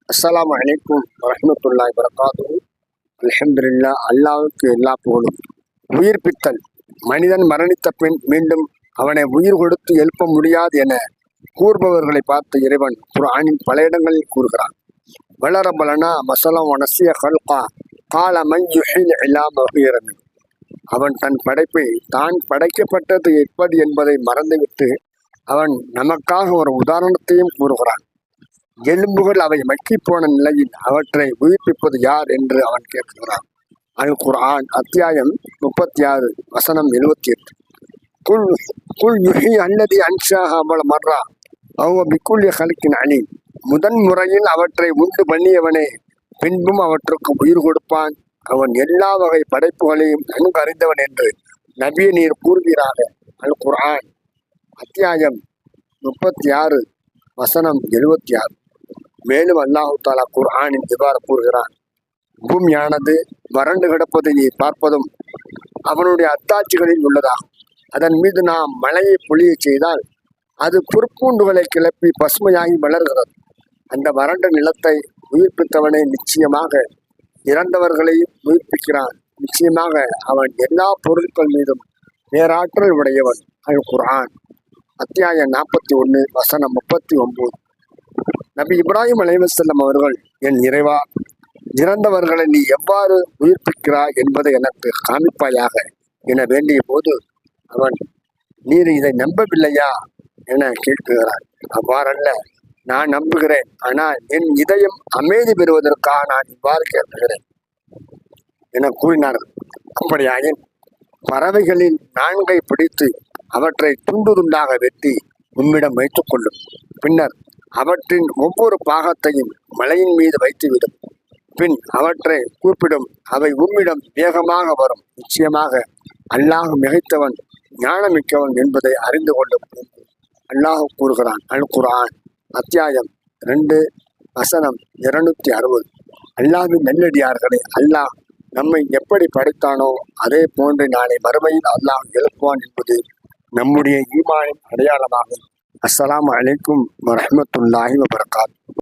அஸ்ஸலாமு அலைக்கும் வரஹ்மத்துல்லாஹி வபரகாத்துஹு. அல்ஹம்துலில்லாஹ். அல்லாஹ்வுக்கு எல்லா புகழும். உயிர்ப்பித்தல். மனிதன் மரணித்த பின் மீண்டும் அவனை உயிர் கொடுத்து எழுப்ப முடியாது என கூறுபவர்களை பார்த்து இறைவன் குர்ஆனின் பல இடங்களில் கூறுகிறான். வளரபலனா மசலம் வனசிய ஹல்கா கால மன் யுஹில் இலாம வஹிரன். அவன் தன் படைப்பை தான் படைக்கப்பட்டது எப்படி என்பதை மறந்துவிட்டு அவன் நமக்காக ஒரு உதாரணத்தையும் கூறுகிறான். எலும்புகள் அவை மக்கி போன நிலையில் அவற்றை உயிர்ப்பிப்பது யார் என்று அவன் கேட்கிறான். அல் குர்ஆன் அத்தியாயம் 36 வசனம் 78. குல் குல் யுஹி அல்லதி அன்ஷாஹா அவல மர்ரா அவ பிக்குல்ய ஹல்கின் அலீம். முதன் முறையில் அவற்றை உண்டு பண்ணியவனே பின்பும் அவற்றுக்கு உயிர் கொடுப்பான். அவன் எல்லா வகை படைப்புகளையும் நன்கு அறிந்தவன் என்று நபியை நீர் கூறுகிறாக. அல் குர்ஆன் அத்தியாயம் 36 வசனம் 76. மேலும் அல்லாஹு தாலா குர்ஆனின் இவ்வாறு கூறுகிறான். பூமியானது வறண்டு கிடப்பதை நீ பார்ப்பதும் அவனுடைய அத்தாட்சிகளில் உள்ளதாகும். அதன் மீது நாம் மழையை பொழிய செய்தால் அது புற்பூண்டுகளை கிளப்பி பசுமையாகி வளர்கிறது. அந்த வறண்ட நிலத்தை உயிர்ப்பித்தவனை நிச்சயமாக இறந்தவர்களையும் உயிர்ப்பிக்கிறான். நிச்சயமாக அவன் எல்லா பொருட்கள் மீதும் பேராற்றல் உடையவன். அல் குர்ஆன் அத்தியாயம் 41 வசனம் 39. நபி இப்ராஹிம் அலைஹிஸ்ஸலாம் அவர்கள், என் இறைவா, இறந்தவர்களை நீ எவ்வாறு உயிர்ப்பிக்கிறாய் என்பதை எனக்கு காமிப்பாயாக என வேண்டிய போது அவன், நீர் இதை நம்பவில்லையா என கேட்கிறார். அவ்வாறல்ல, நான் நம்புகிறேன், ஆனால் என் இதயம் அமைதி பெறுவதற்காக நான் இவ்வாறு கேட்கிறேன் என கூறினார்கள். அப்படியாயின் பறவைகளில் 4 பிடித்து அவற்றை துண்டு துண்டாக வெட்டி உம்மிடம் வைத்துக் கொள்ளும். பின்னர் அவற்றின் ஒவ்வொரு பாகத்தையும் மலையின் மீது வைத்துவிடும். பின் அவற்றை கூப்பிடும். அவை உம்மிடம் வேகமாக வரும். நிச்சயமாக அல்லாஹ் மிகைத்தவன், ஞானமிக்கவன் என்பதை அறிந்து கொள்ளும் என்று அல்லாஹ் கூறுகிறான். அல் குர்ஆன் அத்தியாயம் 2 வசனம் 260. அல்லாஹ்வின் நல்லடியார்களை அல்லாஹ் நம்மை எப்படி படைத்தானோ அதே போன்று நாளை மறுமையில் அல்லாஹ் எழுப்புவான் என்பது நம்முடைய ஈமானின் அடையாளமாகும். அஸ்ஸலாமு அலைக்கும் வரஹ்மத்துல்லாஹி வபரகாத்துஹு.